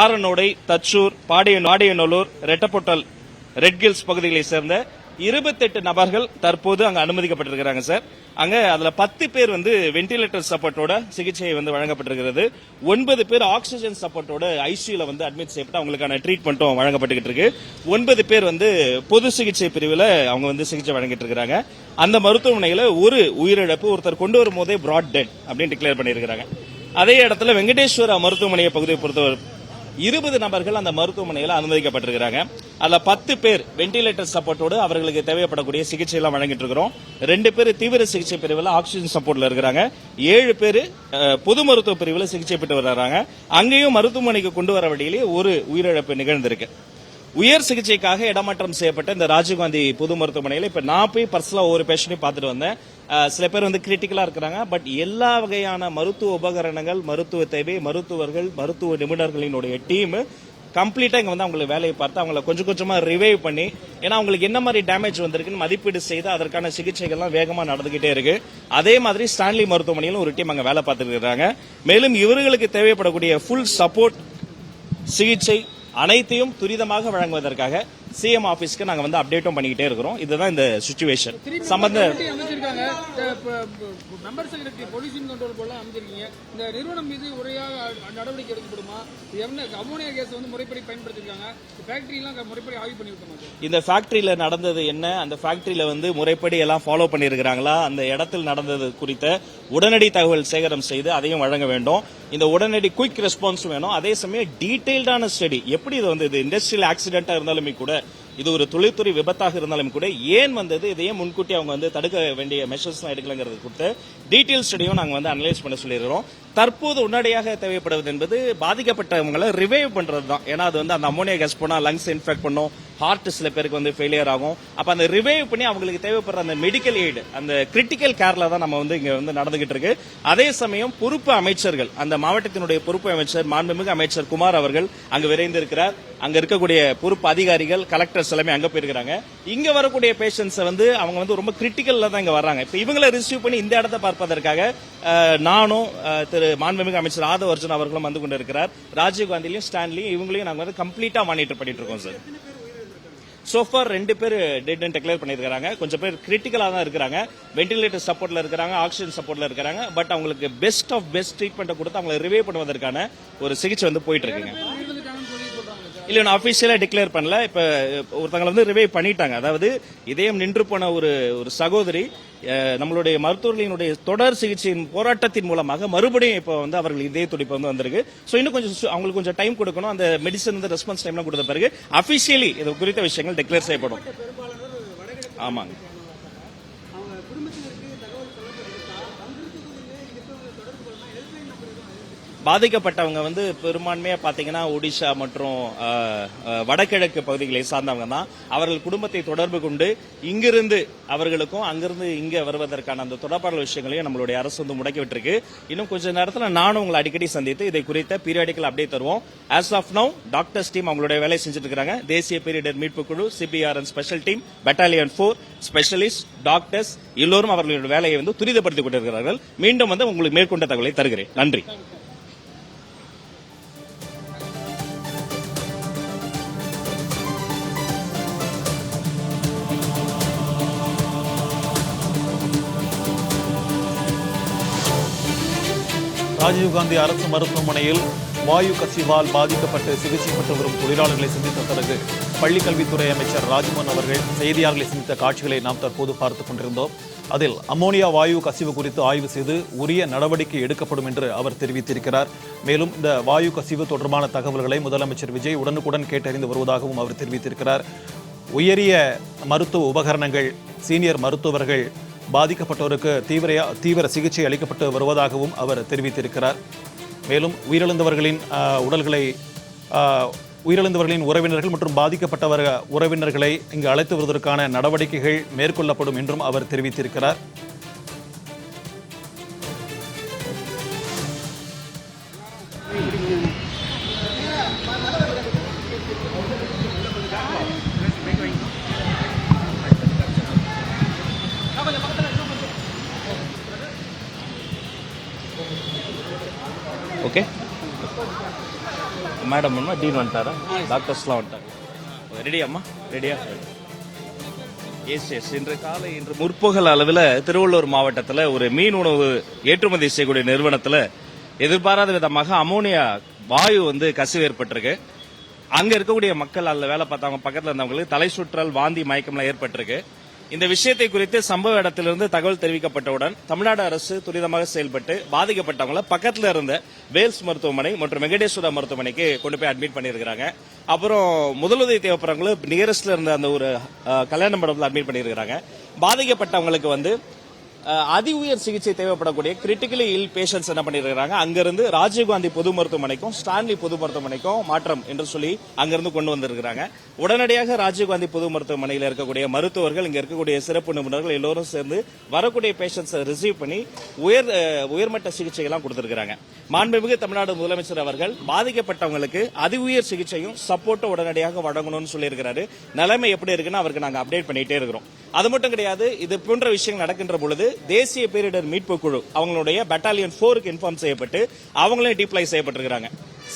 Karanodai, Thachur, Padiyanallur, ரெட்டப்பொட்டல், Red Hills பகுதிகளை சேர்ந்த 28 நபர்கள் தற்போது அங்க அனுமதிக்கப்பட்டிருக்கிறாங்க சார். அங்க அதுல 10 பேர் வென்டிலேட்டர் சப்போர்ட்டோட சிகிச்சை வழங்கப்பட்டிருக்கிறது. 9 பேர் ஆக்சிஜன் சப்போர்ட்டோட ஐசியூல அட்மிட் செய்யப்பட்டு அவங்களுக்கான ட்ரீட்மெண்ட்டும் வழங்கப்பட்டு இருக்கு. 9 பேர் பொது சிகிச்சை பிரிவில் அவங்க சிகிச்சை வழங்கிட்டு இருக்காங்க. அந்த மருத்துவமனையில ஒரு உயிரிழப்பு, ஒருத்தர் கொண்டு வரும் போதே பிராட் டெட் அப்படின்னு டிக்ளேர் பண்ணியிருக்காங்க. அதே இடத்துல வெங்கடேஸ்வரா மருத்துவமனையை பகுதியை பொறுத்தவரை 20 நபர்கள் அந்த மருத்துவமனையில் அனுமதிக்கப்பட்டிருக்கிறாங்க. அதுல 10 பேர் வென்டிலேட்டர் சப்போர்ட்டோடு அவர்களுக்கு தேவைப்படக்கூடிய சிகிச்சை எல்லாம் வழங்கிட்டு இருக்கிறோம். 2 பேர் தீவிர சிகிச்சை பிரிவில் ஆக்சிஜன் சப்போர்ட்ல இருக்கிறாங்க. 7 பேர் பொது மருத்துவ பிரிவில் சிகிச்சை பெற்று வர்றாங்க. அங்கேயும் மருத்துவமனைக்கு கொண்டு வர வழியிலேயே ஒரு உயிரிழப்பு நிகழ்ந்திருக்கு. உயர் சிகிச்சைக்காக இடமாற்றம் செய்யப்பட்ட இந்த ராஜீவ்காந்தி பொது மருத்துவமனையில் இப்ப நான் போய் பர்சனலா ஒரு பேஷண்டையும் பார்த்துட்டு வந்தேன். சில பேர் கிரிட்டிக்கலா இருக்கிறாங்க. பட் எல்லா வகையான மருத்துவ உபகரணங்கள், மருத்துவ தேவை, மருத்துவர்கள், மருத்துவ நிபுணர்களினுடைய டீம் கம்ப்ளீட்டா இங்க அவங்களுக்கு வேலையை பார்த்து அவங்களை கொஞ்சம் கொஞ்சமா ரிவைவ் பண்ணி, ஏன்னா அவங்களுக்கு என்ன மாதிரி டேமேஜ் வந்திருக்குன்னு மதிப்பீடு செய்து அதற்கான சிகிச்சைகள்லாம் வேகமா நடந்துகிட்டே இருக்கு. அதே மாதிரி ஸ்டான்லி மருத்துவமனையிலும் ஒரு டீம் அங்க வேலை பார்த்துட்டு இருக்காங்க. மேலும் இவர்களுக்கு தேவைப்படக்கூடிய ஃபுல் சப்போர்ட், சிகிச்சை அனைத்தையும் துரிதமாக வழங்குவதற்காக சிஎம் ஆபீஸ்க்கு நாங்க அப்டேட்டும் பண்ணிக்கிட்டே இருக்கிறோம். இதுதான் இந்த சிச்சுவேஷன் சம்பந்த நிறுவனம் மீது உரையாக நடவடிக்கை எடுக்கப்படுமா? அமோனியா கேஸ் முறைப்படி பயன்படுத்திருக்காங்க. முறைப்படி ஆய்வு பண்ணிருக்கோம். இந்த ஃபேக்டரியில நடந்தது என்ன, அந்த ஃபேக்டரியில முறைப்படி எல்லாம் ஃபாலோ பண்ணிருக்கிறாங்களா, அந்த இடத்தில் நடந்தது குறித்த உடனடி தகவல் சேகரம் செய்து அதையும் வழங்க வேண்டும். இந்த உடனடி குயிக் ரெஸ்பான்ஸ் வேணும். அதே சமயம் டீடைல்டான ஸ்டடி, எப்படி இது இண்டஸ்ட்ரியல் ஆக்சிடென்டா இருந்தாலுமே கூட, இது ஒரு தொழில்துறை விபத்தாக இருந்தாலும் கூட ஏன் வந்தது, இதையே முன்கூட்டி அவங்க தடுக்க வேண்டிய மெஷர்ஸ் எடுக்கலங்கிறது கொடுத்து டீடைல் ஸ்டடியும் நாங்க அனலைஸ் பண்ண சொல்லியிருக்கிறோம். தற்போது உடனடியாக தேவைப்படுவது என்பது பாதிக்கப்பட்டவங்களை ரிவைவ் பண்றது தான். ஏன்னா அது அந்த அமோனியா கேஸ் போனா லங்ஸ் இன்ஃபெக்ட் பண்ணும், ஹார்ட் சில பேருக்கு ஃபெயிலியர் ஆகும். அப்ப அந்த ரிவைவ் பண்ணி அவங்களுக்கு தேவைப்படுற அந்த மெடிக்கல் எய்டு, அந்த கிரிட்டிக்கல் கேர்ல தான் நம்ம இங்க நடந்துகிட்டு இருக்கு. அதே சமயம் பொறுப்பு அமைச்சர்கள், அந்த மாவட்டத்தினுடைய பொறுப்பு அமைச்சர் மாண்புமிகு அமைச்சர் குமார் அவர்கள் அங்கு விரைந்திருக்கிறார். அங்க இருக்கக்கூடிய பொறுப்பு அதிகாரிகள், கலெக்டர்ஸ் எல்லாமே அங்க போயிருக்காங்க. இங்க வரக்கூடிய பேஷண்ட்ஸ் அவங்க ரொம்ப கிரிட்டிக்கல்ல தான் இங்க வர்றாங்க. இப்ப இவங்களை ரிசீவ் பண்ணி இந்த இடத்தை பார்ப்பதற்காக நானும் திரு மாண்புமிகு அமைச்சர் ஆதவ் அர்ஜுன் அவர்களும் வந்து கொண்டிருக்கிறார். ராஜீவ்காந்திலையும் ஸ்டான்லியும் இவங்களையும் நாங்க கம்ப்ளீட்டா மானிட்டர் பண்ணிட்டு இருக்கோம் சார். சோஃபார் 2 பேர் டெட் டிக்ளேர் பண்ணிருக்காங்க. கொஞ்சம் பேர் கிரிட்டிக்கலா தான் இருக்காங்க. வென்டிலேட்டர் சப்போர்ட்ல இருக்காங்க, ஆக்சிஜன் சப்போர்ட்ல இருக்காங்க. பட் அவங்களுக்கு பெஸ்ட் ஆஃப் பெஸ்ட் ட்ரீட்மெண்ட் கொடுத்து அவங்களை ரிவைவ் பண்ணுவதற்கான ஒரு சிகிச்சை போயிட்டு இருக்குங்க. இல்ல நான் அபிஷியலா டிக்ளேர் பண்ணல. இப்ப ஒருத்தங்களை ரிவைவ் பண்ணிட்டாங்க. அதாவது இதயம் நின்று போன ஒரு சகோதரி நம்மளுடைய மருத்துவர்களினுடைய தொடர் சிகிச்சையின் போராட்டத்தின் மூலமாக மறுபடியும் இப்ப அவர்கள் இதய துடிப்பு வந்திருக்கு. சோ இன்னும் கொஞ்சம் அவங்களுக்கு கொஞ்சம் டைம் கொடுக்கணும். அந்த மெடிசன் ரெஸ்பான்ஸ் டைம்லாம் கொடுத்த பிறகு அபிஷியலி இது குறித்த விஷயங்கள் டிக்ளேர் செய்யப்படும். ஆமாங்க. பாதிக்கப்பட்டவங்க பெரும்பான்மையா பாத்தீங்கன்னா ஒடிஷா மற்றும் வடகிழக்கு பகுதிகளை சார்ந்தவங்க தான். அவர்கள் குடும்பத்தை தொடர்பு கொண்டு இங்கிருந்து அவர்களுக்கும் அங்கிருந்து இங்க வருவதற்கான அந்த தொடர்பான விஷயங்களையும் நம்மளுடைய அரசு முடக்கி விட்டுருக்கு. இன்னும் கொஞ்ச நேரத்தில் நானும் உங்களை அடிக்கடி சந்தித்து இதை குறித்த பீரியாடிக்கல் அப்டேட் தருவோம். As of now doctors team அவங்களுடைய வேலை செஞ்சுட்டு இருக்காங்க. தேசிய பேரிடர் மீட்பு குழு, CBRN special team, battalion 4 specialist, doctors எல்லோரும் அவர்களுடைய வேலையை துரிதப்படுத்திக் கொண்டிருக்கிறார்கள். மீண்டும் உங்களுக்கு மேற்கொண்ட தகவலை தருகிறேன். நன்றி. ராஜீவ்காந்தி அரசு மருத்துவமனையில் வாயு கசிவால் பாதிக்கப்பட்டு சிகிச்சை பெற்று வரும் தொழிலாளர்களை சந்தித்த பிறகு பள்ளிக்கல்வித்துறை அமைச்சர் ராஜ்மோகன் அவர்கள் செய்தியாளர்களை சந்தித்த காட்சிகளை நாம் தற்போது பார்த்துக் கொண்டிருந்தோம். அதில் அமோனியா வாயு கசிவு குறித்து ஆய்வு செய்து உரிய நடவடிக்கை எடுக்கப்படும் என்று அவர் தெரிவித்திருக்கிறார். மேலும் இந்த வாயு கசிவு தொடர்பான தகவல்களை முதலமைச்சர் விஜய் உடனுக்குடன் கேட்டறிந்து வருவதாகவும் அவர் தெரிவித்திருக்கிறார். உயரிய மருத்துவ உபகரணங்கள், சீனியர் மருத்துவர்கள், பாதிக்கப்பட்டோருக்கு தீவிர சிகிச்சை அளிக்கப்பட்டு வருவதாகவும் அவர் தெரிவித்திருக்கிறார். மேலும் உயிரிழந்தவர்களின் உறவினர்கள் மற்றும் பாதிக்கப்பட்டவர் உறவினர்களை இங்கு அழைத்து வருவதற்கான நடவடிக்கைகள் மேற்கொள்ளப்படும் என்றும் அவர் தெரிவித்திருக்கிறார். ஓகே, மேடம் டீன் வந்துட்டாரா, டாக்டர்ஸ்லாம் வந்துட்டாங்க. ரெடியா அம்மா, ரெடியா? எஸ். இன்று முற்பகல் அளவில் திருவள்ளூர் மாவட்டத்தில் ஒரு மீன் உணவு ஏற்றுமதி செய்யக்கூடிய நிறுவனத்தில் எதிர்பாராத விதமாக அமோனியா வாயு கசிவு ஏற்பட்டிருக்கு. அங்க இருக்கக்கூடிய மக்கள் அதில் வேலை பார்த்தவங்க பக்கத்தில் இருந்தவங்களுக்கு தலை சுற்றல், வாந்தி, மயக்கம்லாம் ஏற்பட்டிருக்கு. இந்த விஷயத்தை குறித்து சம்பவ இடத்திலிருந்து தகவல் தெரிவிக்கப்பட்டவுடன் தமிழ்நாடு அரசு துரிதமாக செயல்பட்டு பாதிக்கப்பட்டவங்களை பக்கத்தில் இருந்த வேல்ஸ் மருத்துவமனை மற்றும் வெங்கடேஸ்வரா மருத்துவமனைக்கு கொண்டு போய் அட்மிட் பண்ணியிருக்காங்க. அப்புறம் முதலுதவி தேவைப்படுறவங்களை நியரஸ்ட்ல இருந்த அந்த ஒரு கல்யாண மண்டபத்தில் அட்மிட் பண்ணியிருக்காங்க. பாதிக்கப்பட்டவங்களுக்கு அதி உயர் சிகிச்சை தேவைப்படக்கூடிய கிரிட்டிக்கலி இல் பேஷன்ஸ் என்ன பண்ணிருக்காங்க, அங்கிருந்து ராஜீவ்காந்தி பொது மருத்துவமனைக்கும் ஸ்டான்லி பொது மருத்துவமனைக்கும் மாற்றம் என்று சொல்லி அங்கிருந்து கொண்டு வந்திருக்கிறாங்க. உடனடியாக ராஜீவ்காந்தி பொது மருத்துவமனையில் இருக்கக்கூடிய மருத்துவர்கள், இங்க இருக்கக்கூடிய சிறப்பு நிபுணர்கள் எல்லோரும் சேர்ந்து வரக்கூடிய பேஷன்ஸை ரிசீவ் பண்ணி உயர்மட்ட சிகிச்சை எல்லாம் கொடுத்திருக்காங்க. மாண்புமிகு தமிழ்நாடு முதலமைச்சர் அவர்கள் பாதிக்கப்பட்டவங்களுக்கு அதி உயர் சிகிச்சையும் சப்போர்ட்டும் உடனடியாக வழங்கணும்னு சொல்லியிருக்கிறாரு. நிலைமை எப்படி இருக்குன்னு அவருக்கு நாங்க அப்டேட் பண்ணிட்டே இருக்கிறோம். அது மட்டும் கிடையாது, இது போன்ற விஷயங்கள் நடக்கின்ற பொழுது தேசிய பேரிடர் மீட்பு குழு அவங்களுடைய பட்டாலியன் 4க்கு இன்ஃபார்ம் செய்யப்பட்டு அவங்களே டிப்ளை செய்யப்பட்டிருக்கிறாங்க.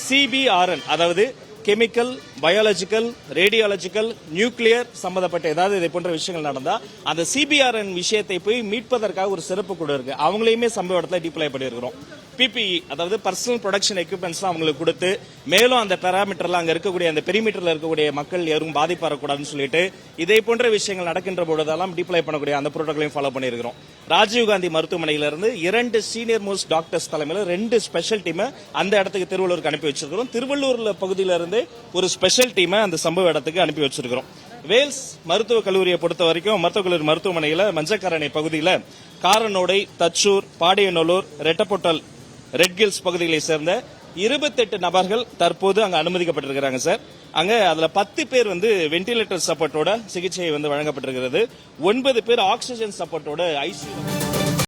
CBRN, அதாவது கெமிக்கல், பயாலஜிக்கல், ரேடியாலஜிக்கல், நியூக்ளியர் சம்பந்தப்பட்ட ஏதாவது இதை போன்ற விஷயங்கள் நடந்தா அந்த CBRN விஷயத்தை போய் மீட்பதற்காக ஒரு சிறப்பு குழு இருக்கு. அவங்களையுமே சம்பவ இடத்துல டிப்ளை பண்ணியிருக்கிறோம். PPE, அதாவது பர்சனல் ப்ரொடக்ஷன் எக்யூப்மெண்ட்ஸ் அவங்களுக்கு கொடுத்து மேலும் அந்த பேராமீட்டர்ல அங்க இருக்கக்கூடிய அந்த பெரிமீட்டர்ல இருக்கக்கூடிய மக்கள் யாரும் பாதிப்பாரக்கூடாதுன்னு சொல்லிட்டு இதே போன்ற விஷயங்கள் நடக்கின்ற பொழுதெல்லாம் டிப்ளை பண்ணக்கூடிய அந்த புரோட்டோகாலையும் ஃபாலோ பண்ணியிருக்கிறோம். ராஜீவ்காந்தி மருத்துவமனையிலிருந்து 2 சீனியர் மோஸ்ட் டாக்டர்ஸ் தலைமையில் 2 ஸ்பெஷல் டீமை அந்த இடத்துக்கு திருவள்ளூருக்கு அனுப்பி வச்சிருக்கிறோம். திருவள்ளூர்ல பகுதியிலிருந்து ஒரு ஸ்பெஷல் டீமை அந்த சம்பவ இடத்துக்கு அனுப்பி வச்சிருக்கிறோம். வேல்ஸ் மருத்துவக் கல்லூரியை பொறுத்த வரைக்கும் மருத்துவக் கல்லூரி மருத்துவமனையில மஞ்சக்கரணை பகுதியில் காரனோடை, தச்சூர், பாடியநல்லூர், ரெட்டப்பொட்டல், ரெட்கில்ஸ் பகுதிகளை சேர்ந்த 28 நபர்கள் தற்போது அங்க அனுமதிக்கப்பட்டிருக்கிறாங்க சார். அங்க அதுல 10 பேர் வென்டிலேட்டர் சப்போர்ட்டோட சிகிச்சை வழங்கப்பட்டிருக்கிறது. 9 பேர் ஆக்சிஜன் சப்போர்ட்டோட ICU